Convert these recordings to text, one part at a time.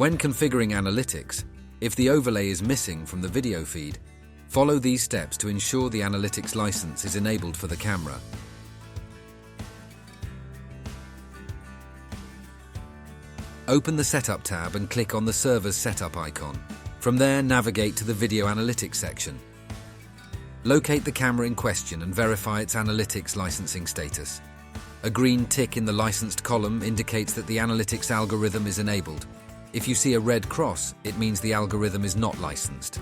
When configuring analytics, if the overlay is missing from the video feed, follow these steps to ensure the analytics license is enabled for the camera. Open the Setup tab and click on the server's setup icon. From there, navigate to the Video Analytics section. Locate the camera in question and verify its analytics licensing status. A green tick in the licensed column indicates that the analytics algorithm is enabled. If you see a red cross, it means the algorithm is not licensed.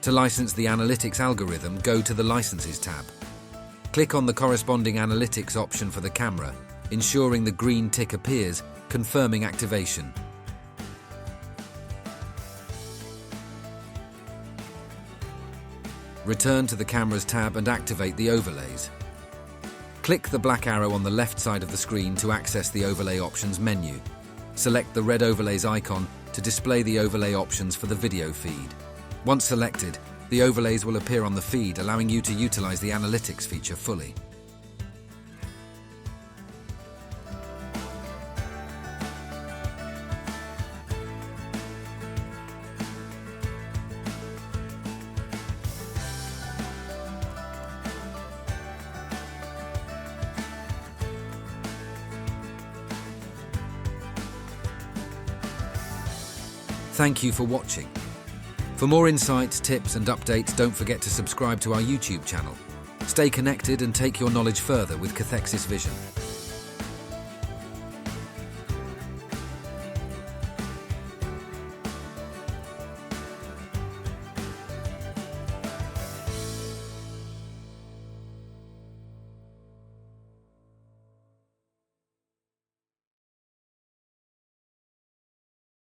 To license the analytics algorithm, go to the Licenses tab. Click on the corresponding analytics option for the camera, ensuring the green tick appears, confirming activation. Return to the Cameras tab and activate the overlays. Click the black arrow on the left side of the screen to access the Overlay Options menu. Select the red Overlays icon to display the overlay options for the video feed. Once selected, the overlays will appear on the feed, allowing you to utilize the analytics feature fully. Thank you for watching. For more insights, tips and updates, don't forget to subscribe to our YouTube channel. Stay connected and take your knowledge further with CATHEXISVision.